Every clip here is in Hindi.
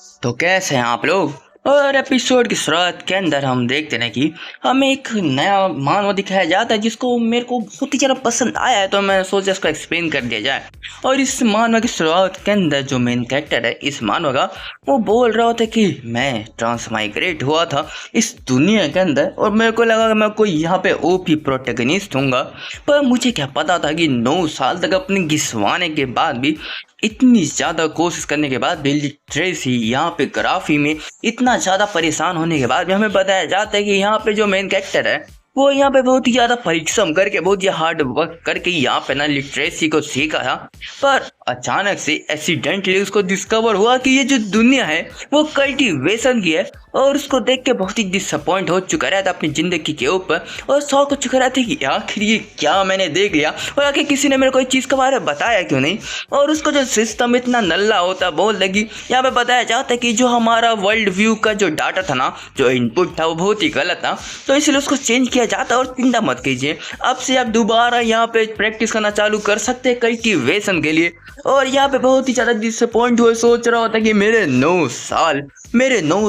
तो कैसे हैं आप लोग। और एपिसोड की शुरुआत के अंदर हम देखते हैं कि हमें एक नया मानव दिखाया जाता है जिसको मेरे को बहुत ही ज़्यादा पसंद आया है, तो मैंने सोचा इसको एक्सप्लेन कर दिया जाए। और इस मानव की शुरुआत के अंदर जो मेन कैरेक्टर है इस मानव का, वो बोल रहा होता है कि मैं ट्रांसमाइग्रेट हुआ था इस दुनिया के अंदर और मेरे को लगा कि मैं कोई यहाँ पे ओपी प्रोटेगनिस्ट हूँगा। पर मुझे क्या पता था कि 9 साल तक अपने घिसवाने के बाद भी, इतनी ज़्यादा कोशिश करने के बाद भी, लिटरेसी यहाँ पे ग्राफी में इतना ज़्यादा परेशान होने के बाद भी हमें बताया जाता है कि यहाँ पे जो मेन कैरेक्टर है वो यहाँ पे बहुत ही ज़्यादा परिश्रम करके, बहुत ही हार्ड वर्क करके यहाँ पे ना लिटरेसी को सीखा था। पर अचानक से एक्सीडेंटली उसको डिस्कवर हुआ कि ये जो दुनिया है वो कल्टीवेशन की है, और उसको देख के बहुत ही डिसअपॉइंट हो चुका रहता अपनी ज़िंदगी के ऊपर, और शौक हो चुका रहता कि आखिर ये क्या मैंने देख लिया और आखिर किसी ने मेरे को इस चीज़ के बारे में बताया क्यों नहीं। और उसको जो सिस्टम इतना नल्ला होता बोल लगी, यहाँ पे बताया जाता है कि जो हमारा वर्ल्ड व्यू का जो डाटा था ना, जो इनपुट था वो बहुत ही गलत था, तो इसलिए उसको चेंज किया जाता। और चिंता मत कीजिए, अब से आप दोबारा यहाँ पे प्रैक्टिस करना चालू कर सकते हैं कल्टीवेशन के लिए। और यहाँ पे बहुत ही ज़्यादा डिसअपॉइंट हुए, सोच रहा होता कि मेरे 9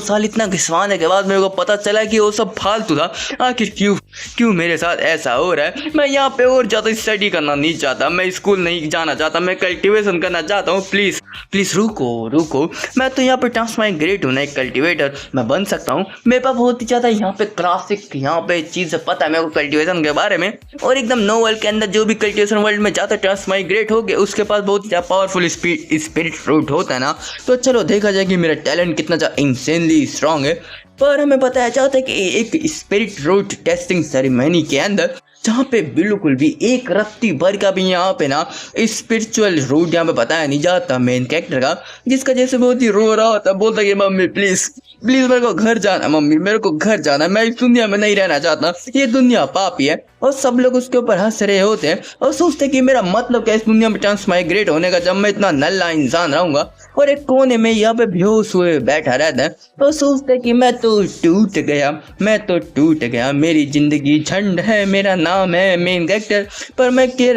साल इतना घिसवाने के बाद मेरे को पता चला कि वो सब फालतू था। आखिर क्यों क्यों मेरे साथ ऐसा हो रहा है। मैं यहाँ पे और ज़्यादा स्टडी करना नहीं चाहता, मैं स्कूल नहीं जाना चाहता, मैं कल्टीवेशन करना चाहता हूँ। प्लीज़ प्लीज़ रुको, मैं तो यहाँ पे ट्रांसमाइग्रेट हूँ ना, एक कल्टीवेटर मैं बन सकता हूँ। मेरे पास बहुत ही ज़्यादा यहाँ पे क्लासिक यहाँ पे चीज़ पता है मेरे को कल्टीवेशन के बारे में, और एकदम नोवेल के अंदर जो भी कल्टीवेशन वर्ल्ड में जाता है ट्रांसमाइग्रेट हो गया, उसके पास बहुत ज़्यादा पावरफुल स्पिरिट फ्रूट होता है ना। तो चलो देखा जाए कि मेरा टैलेंट कितना ज़्यादा इंसेनली स्ट्रांग है। पर हमें बताया जाता है कि एक स्पिरिट रूट टेस्टिंग सेरेमनी के अंदर, जहाँ पे बिल्कुल भी एक रत्ती भर का भी यहाँ पे ना स्पिरिचुअल रूट यहाँ पे बताया नहीं जाता मेन कैरेक्टर का, जिसका जैसे बहुत ही रो रहा होता, बोलता कि मम्मी प्लीज मेरे को घर जाना, मम्मी मेरे को घर जाना, मैं इस दुनिया में नहीं रहना चाहता, ये दुनिया पापी है। और सब लोग उसके ऊपर हंस रहे होते हैं और सोचते हैं कि मेरा मतलब क्या इस दुनिया में ट्रांसमाइग्रेट होने का, जब मैं इतना नल्ला इंसान रहूंगा। और एक कोने में यहाँ पे बेहोश हुए बैठा रहता है और सोचते हैं कि मैं तो टूट गया, मेरी जिंदगी झंड है, मेरा नाम है मेन कैरेक्टर, पर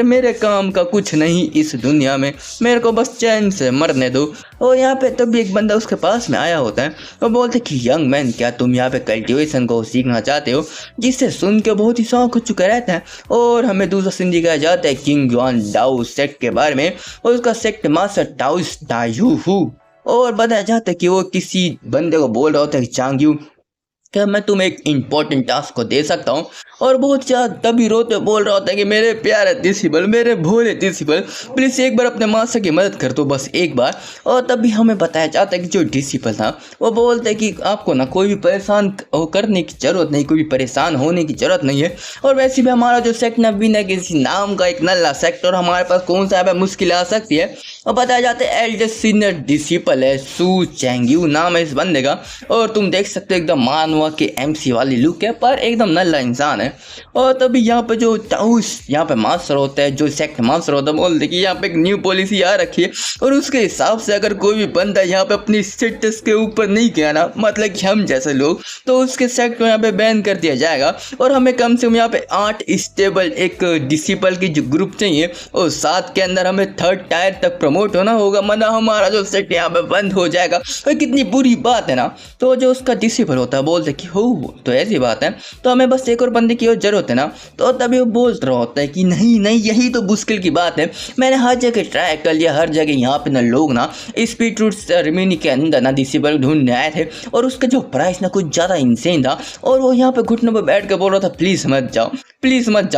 मेरे काम का कुछ नहीं इस दुनिया में, मेरे को बस चैन से मरने दो। और यहाँ पे तब भी एक बंदा उसके पास में आया होता है और बोलते कि यंग मैन, क्या तुम यहाँ पे कल्टीवेशन को सीखना चाहते हो, जिससे सुन के बहुत ही शौक हो चुका रहता है। और हमें दूसरा सीन दिखाया जाता है किंग युआन डाउ सेक्ट के बारे में, और उसका सेक्ट मास्टर टाउस डायू हु। और बताया जाता है कि वो किसी बंदे को बोल रहा होता है कि चांग यू, क्या मैं तुम्हें एक इम्पोर्टेंट टास्क को दे सकता हूँ। और बहुत ज़्यादा तभी रोते बोल रहा होता है कि मेरे प्यारे डिसिबल, मेरे भोले डिसिबल, प्लीज़ एक बार अपने मास्टर की मदद कर दो, बस एक बार। और तभी हमें बताया जाता है कि जो डिसिबल था वो बोलता है कि आपको ना कोई भी परेशान करने की ज़रूरत नहीं, कोई भी परेशान होने की ज़रूरत नहीं है। और वैसे भी हमारा जो सेक्ट ना बिना किसी नाम का एक नल्ला सेक्ट, और हमारे पास कौन सा है मुश्किल आ सकती है। और बताया जाता है एल्डेस्ट सीनियर डिसिपल है सू चैंगयू नाम है इस बंदे का। और तुम देख सकते हो एकदम मानवा के MC वाली लुक है, पर एकदम नल्ला इंसान है। और तभी यहाँ पे जो टाउस यहाँ पे मास्टर होता है, जो सेक्ट मास्टर होता है, बोलते कि यहाँ पे एक न्यू पॉलिसी आ रखी है, और उसके हिसाब से अगर कोई भी बंदा यहाँ पे अपनी स्टेटस के ऊपर नहीं गया ना, मतलब कि हम जैसे लोग, तो उसके सेक्ट को यहाँ पे बैन कर दिया जाएगा। और हमें कम से कम यहाँ पे 8 स्टेबल एक डिसिपल की जो ग्रुप चाहिए, और 7 के अंदर हमें 3rd टायर तक प्रमोट होना होगा, मतलब हमारा जो सेक्ट यहाँ पे बंद हो जाएगा। और कितनी बुरी बात है ना। तो जो उसका डिसिपल होता है बोलते कि हो तो ऐसी बात है, तो हमें बस एक और बंदे की और जरूरत है ना। तो तभी वो बोल रहा होता है कि नहीं यही तो मुश्किल की बात है, मैंने हर जगह ट्राई कर लिया, हर जगह यहाँ पे ना लोग ना स्पीड रूट सेरेमनी के अंदर ना डिसिबल ढूंढने आए थे, और उसका जो प्राइस ना कुछ ज़्यादा इंसेन था। और वो यहाँ पे घुटनों पर बैठ कर बोल रहा था प्लीज़ मत जाओ।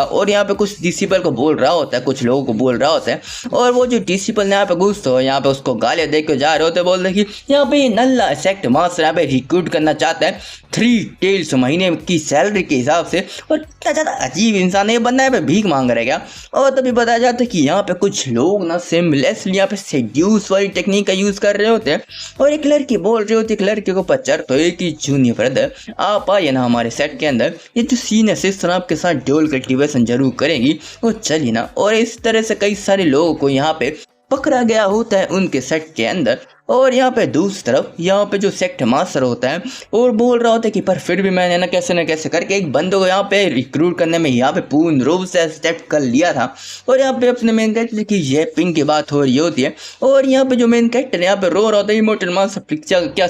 और यहाँ पे कुछ डिसिबल को बोल रहा होता है, कुछ लोगों को बोल रहा होता है। और वो जो डिसिबल यहाँ पे घुसते हो, यहाँ पे उसको गालियाँ देख के जा रहे होते, बोल रहे कि यहाँ पे नल्ला सेक्ट मास्टर यहाँ पे रिक्रूट करना चाहता है 3 टेल्स महीने की सैलरी के हिसाब से। और क्या ज़्यादा अजीब इंसान है ये बंदा, यहाँ पे भीख मांग रहा है क्या। और तभी बताया जाता है कि यहाँ पे कुछ लोग ना सेमलेसली यहाँ पे सेड्यूस वाली टेक्निक का यूज़ कर रहे होते हैं। और एक लड़की बोल रही होती है, एक लड़के को पचर तो एक ही जूनियर ब्रदर आप आइए ना हमारे सेट के अंदर, ये जो सीनियर सिस्टर आपके साथ ड्यूल कल्टीवेशन जरूर करेगी, वो चलिए ना। और इस तरह से कई सारे लोगों को यहाँ पे पकड़ा गया होता है उनके सेट के अंदर। और यहाँ पे दूसरी तरफ यहाँ पे जो सेक्ट मास्टर होता है और बोल रहा होता है कि पर फिर भी मैंने ना कैसे करके एक बंदे को यहाँ पे रिक्रूट करने में यहाँ पे पूर्ण रूप से एक्सेप्ट कर लिया था। और यहाँ पे अपने मेन कैरेक्टर की ये पिंग की बात हो रही होती है और यहाँ पे जो मेन कैरेक्टर यहाँ पे रो रहा होता है इमोर्टल मास्टर, क्या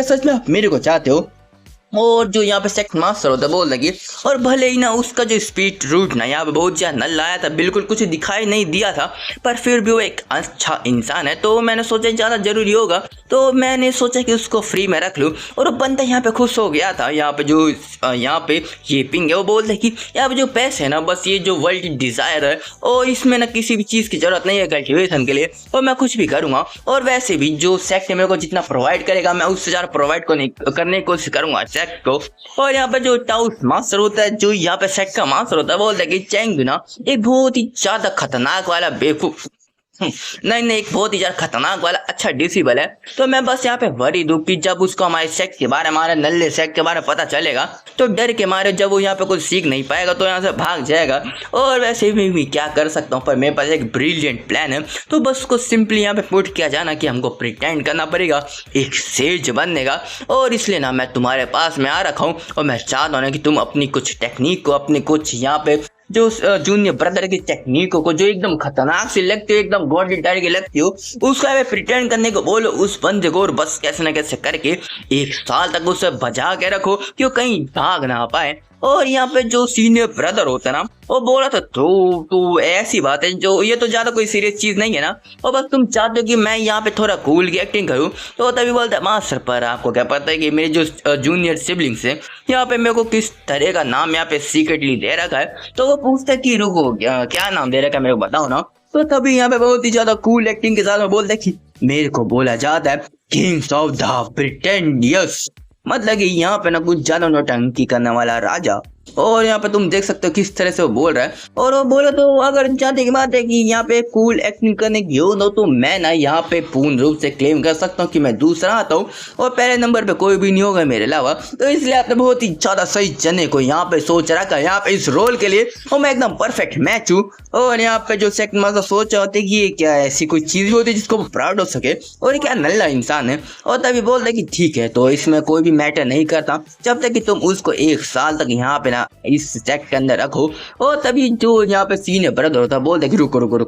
सच में आप मेरे को चाहते हो। और जो यहाँ पे सेक्ट मास्टर होता है बोल लगी और भले ही ना उसका जो स्पीड रूट ना यहाँ पे बहुत ज़्यादा नल आया था, बिल्कुल कुछ दिखाई नहीं दिया था, पर फिर भी वो एक अच्छा इंसान है तो मैंने सोचा ज़्यादा ज़रूरी होगा तो मैंने सोचा कि उसको फ्री में रख लूँ। और वो बंदा यहाँ पे खुश हो गया था। यहाँ पे जो यहाँ पे ये पिंग है वो बोल रही कि यहाँ पे जो पैसे है ना बस ये जो वर्ल्ड डिज़ायर है और इसमें ना किसी भी चीज़ की ज़रूरत नहीं है कल्टिवेशन के लिए और मैं कुछ भी करूँगा। और वैसे भी जो सेक्ट मेरे को जितना प्रोवाइड करेगा मैं उससे ज़्यादा प्रोवाइड करने की कोशिश करूँगा सेक्ट को। और यहाँ पे जो टाउस मास्टर होता है जो यहाँ पे सेक्ट का मास्टर होता है बोलता है कि चैंग ना एक बहुत ही ज्यादा खतरनाक वाला बेवकूफ नहीं एक बहुत ही ज्यादा खतरनाक वाला अच्छा डिसेबल है। तो मैं बस यहाँ पे वरी दूँ कि जब उसको हमारे सेक्ट के बारे हमारे नल्ले सेक्ट के बारे में पता चलेगा तो डर के मारे जब वो यहाँ पे कुछ सीख नहीं पाएगा तो यहाँ से भाग जाएगा। और वैसे भी मैं क्या कर सकता हूँ, पर मेरे पास एक ब्रिलियंट प्लान है। तो बस उसको सिंपली यहाँ पे पुट किया जाना कि हमको प्रिटेंड करना पड़ेगा एक सेज बनने का। और इसलिए ना मैं तुम्हारे पास में आ रखा हूँ और मैं चाहता हूँ ना कि तुम अपनी कुछ टेक्निक को अपनी कुछ यहाँ पे जो जूनियर ब्रदर की टेक्निकों को जो एकदम खतरनाक सी लगती हो एकदम गॉडली टाइप की लगती हो उसका प्रिटेंड करने को बोलो उस बंदे को और बस कैसे ना कैसे करके 1 साल तक उसे बचा के रखो कि वो कहीं भाग ना पाए। और यहाँ पे जो सीनियर ब्रदर होता है ना वो बोला था तो ऐसी बात है जो ये तो ज्यादा कोई सीरियस चीज नहीं है ना और बस तुम चाहते हो कि मैं यहाँ पे थोड़ा कूल की एक्टिंग करूँ। तो तभी बोलता है मास्टर पर आपको क्या पता है कि मेरे जो जूनियर सिबलिंग्स है यहाँ पे मेरे को किस तरह का नाम यहाँ पे सीक्रेटली दे रखा है। तो वो पूछता है कि रुको क्या नाम दे रखा है मेरे को बताओ ना। तो तभी यहाँ पे बहुत ही ज्यादा कूल एक्टिंग के साथ में बोलता है कि मेरे को बोला जाता है किंग्स ऑफ द प्रिटेंडियस, मतलब कि यहाँ पे ना कुछ ज्यादा नौटंकी करने वाला राजा। और यहाँ पे तुम देख सकते हो किस तरह से वो बोल रहा है। और वो बोला तो अगर चाहते की बात है कि यहाँ पे कूल एक्टिंग करने की हो तो मैं ना यहाँ पे पूर्ण रूप से क्लेम कर सकता हूँ कि मैं दूसरा आता हूँ और पहले नंबर पे कोई भी नहीं होगा मेरे अलावा। तो इसलिए आपने बहुत ही ज्यादा सही जने को यहाँ पे सोच रखा है यहाँ पे इस रोल के लिए और मैं एकदम परफेक्ट मैच हूँ। और यहाँ पे जो सेक्ट मास्टर सोच रहे होते कि ये क्या ऐसी कोई चीज होती है जिसको प्राउड हो सके और ये क्या नल्ला इंसान है। और तभी बोलते कि ठीक है तो इसमें कोई भी मैटर नहीं करता जब तक कि तुम उसको 1 साल तक यहाँ पे ना इस सेक्ट के अंदर रखो। और तभी जो यहाँ पे सीनियर ब्रदर होता है बोलते कि रुको।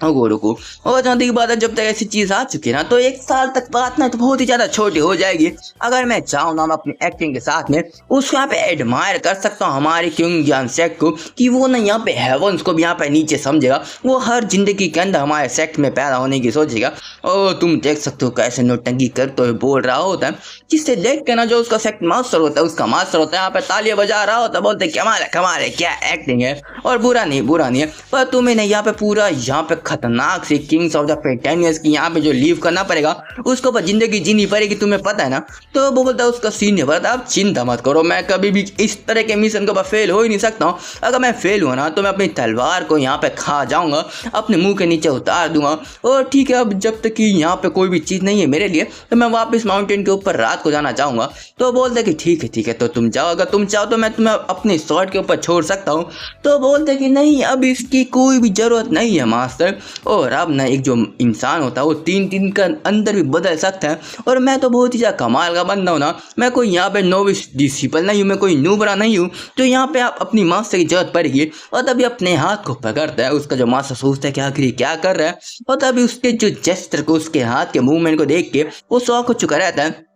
और जहाँ की बात है जब तक ऐसी चीज आ चुकी है ना तो 1 साल तक बात ना तो बहुत ही ज्यादा छोटी हो जाएगी। अगर मैं चाहूँ ना मैं अपनी एक्टिंग के साथ में उसको यहाँ पे एडमायर कर सकता हूँ हमारे किंग ज्ञान सेक्ट को कि वो ना यहाँ पे हेवंस को भी यहाँ पे नीचे समझेगा, वो हर जिंदगी के अंदर हमारे सेक्ट में पैदा होने की सोचेगा। और तुम देख सकते हो कैसे नोटंकी करते हुए बोल रहा होता है जिससे देख के ना जो उसका सेक्ट मास्टर होता है उसका मास्टर होता है यहाँ पे तालियां बजा रहा होता है, बोलते कमाल है क्या एक्टिंग है और बुरा नहीं है। पर तुम्हें नहीं यहाँ पे पूरा यहाँ पे खतरनाक से किंग्स ऑफ द प्रिटेंडियस की यहाँ पे जो लीव करना पड़ेगा उसको पर जिंदगी जीनी पड़ेगी, तुम्हें पता है ना। तो वो बोलता है उसका सीनियर बोलता है आप चिंता मत करो, मैं कभी भी इस तरह के मिशन के ऊपर फेल हो ही नहीं सकता हूँ। अगर मैं फेल हुआ ना तो मैं अपनी तलवार को यहाँ पे खा जाऊंगा, अपने मुंह के नीचे उतार दूंगा। और ठीक है अब जब तक कि यहाँ पे कोई भी चीज़ नहीं है मेरे लिए तो मैं वापस माउंटेन के ऊपर रात को जाना चाहूँगा। तो बोलते कि ठीक है तो तुम जाओ, अगर तुम चाहो तो मैं तुम्हें अपने स्वॉर्ड के ऊपर छोड़ सकता हूँ। तो बोलते कि नहीं अब इसकी कोई भी ज़रूरत नहीं है मास्टर। और अब ना एक जो इंसान होता है वो 3 दिन के अंदर भी बदल सकता है और मैं तो बहुत ही ज़्यादा कमाल का बंदा हूँ ना, मैं कोई यहाँ पे नोविस डिसिपल नहीं हूँ, मैं कोई नूबरा नहीं हूँ। तो यहाँ पे आप अपनी मास्टर की जरूरत पड़ेगी। और तभी अपने हाथ को पकड़ता है, उसका जो मास्टर सोचता है कि आखिर क्या कर रहा है। और तभी उसके जो जेस्चर को उसके हाथ के मूवमेंट को देख के वो शौक हो चुका रहता है।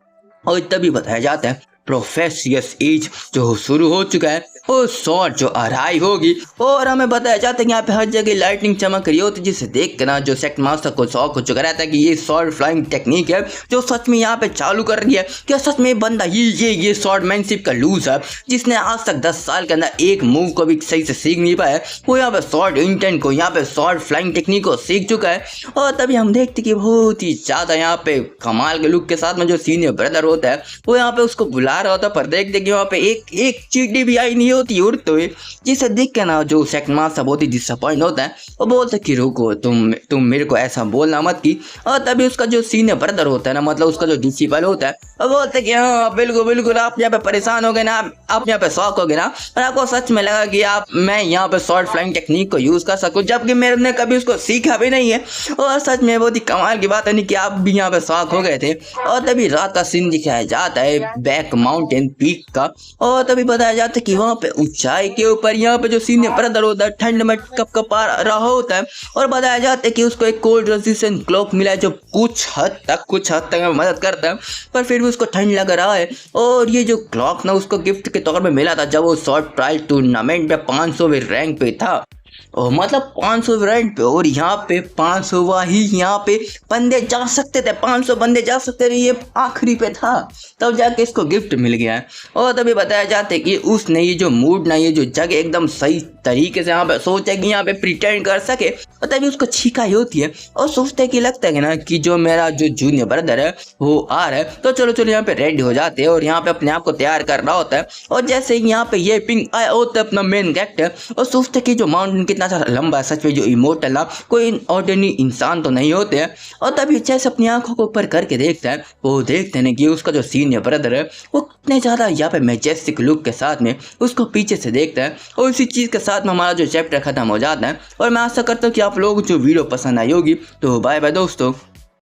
और तभी बताया जाता है प्रोफेसियस एज जो शुरू हो चुका है और शॉर्ट जो अढ़ाई होगी। और हमें बताया जाता है कि यहाँ पे हर जगह लाइटनिंग चमक रही होती है जिसे देख कर ना जो सेक्ट मास्टर को शौक हो चुका रहता है कि ये शॉर्ट फ्लाइंग टेक्निक है जो सच में यहाँ पे चालू कर रही है। क्या सच में बंदा ये शॉर्ट मैनशिप का लूज है जिसने आज तक 10 साल के अंदर एक मूव को भी सही से सीख नहीं पाया, वो यहाँ पे शॉर्ट इंटेंट को यहाँ पे शॉर्ट फ्लाइंग टेक्निक को सीख चुका है। और तभी हम देखते कि बहुत ही ज़्यादा यहाँ पे कमाल के लुक के साथ में जो सीनियर ब्रदर होता है वो यहाँ पे उसको बुला जा रहा होता, पर देखते कि वहाँ पे एक एक चींटी भी आई नहीं होती उड़ते हुए, जिसे देख के ना जो सेकंड मास्टर बहुत ही डिसअपॉइंट होता है और बोलते कि रुको, तुम मेरे को ऐसा बोलना मत की। और तभी उसका जो सीनियर ब्रदर होता है ना, मतलब उसका जो डिसिपल होता है, वो बोलते कि हाँ बिल्कुल बिल्कुल, आप यहाँ पे परेशान हो गए ना, आप यहाँ पे शॉक हो गए ना, और आपको सच में लगा कि मैं यहाँ पे शॉर्ट फ्लाइंग टेक्निक को यूज कर सकूँ, जबकि मैंने कभी उसको सीखा भी नहीं है। और सच में बहुत ही कमाल की बात है नहीं कि आप भी यहाँ पे शॉक हो गए थे। और तभी रात का सीन दिखाया जाता है बैक माउंटेन पीक का, और तभी बताया जाता है कि वहाँ पे ऊंचाई के ऊपर यहाँ पे जो सीनियर ब्रदर होता है ठंड में कपा रहा होता है, और बताया जाता है कि उसको एक कोल्ड रेजिस्टेंट क्लॉक मिला है जो कुछ हद तक मदद करता है, पर फिर भी उसको ठंड लग रहा है। और ये जो क्लॉक ना उसको गिफ्ट के तौर पे मिला था जब वो शॉर्ट ट्रायल टूर्नामेंट में 500वें रैंक पे था, और मतलब 500 रैंक पे, और यहाँ पे 500 ही यहाँ पे बंदे जा सकते थे, 500 बंदे जा सकते थे, ये आखिरी पे था, तब जाके इसको गिफ्ट मिल गया है। और तभी बताया जाता है कि उसने ये जो मूड ना, ये जो जगह एकदम सही तरीके से यहाँ पे सोचा कि यहाँ पे प्रिटेंड कर सके, और तभी उसको छींकाई होती है और सोचते कि लगता है ना कि जो मेरा जो जूनियर ब्रदर है वो आ रहा है, तो चलो चलो यहाँ पे रेडी हो जाते हैं और यहाँ पे अपने आप को तैयार कर रहा होता है। और जैसे ही यहाँ पे ये पिंक आया होता है अपना मेन कैरेक्टर, और सोचते कि जो माउंटेन कितना लंबा है, सच में जो इमोर्टल ना कोई ऑर्डिनरी इंसान तो नहीं होते हैं। और तभी जैसे अपनी आंखों को ऊपर करके देखता है, वो देखते हैं कि उसका जो सीनियर ब्रदर है वो कितने ज़्यादा यहाँ पे मैजेस्टिक लुक के साथ में उसको पीछे से देखता है। और इसी चीज़ के साथ में हमारा जो चैप्टर खत्म हो जाता है। और मैं आशा करता हूँ कि आप लोगों को जो वीडियो पसंद आई होगी। तो बाय बाय दोस्तों।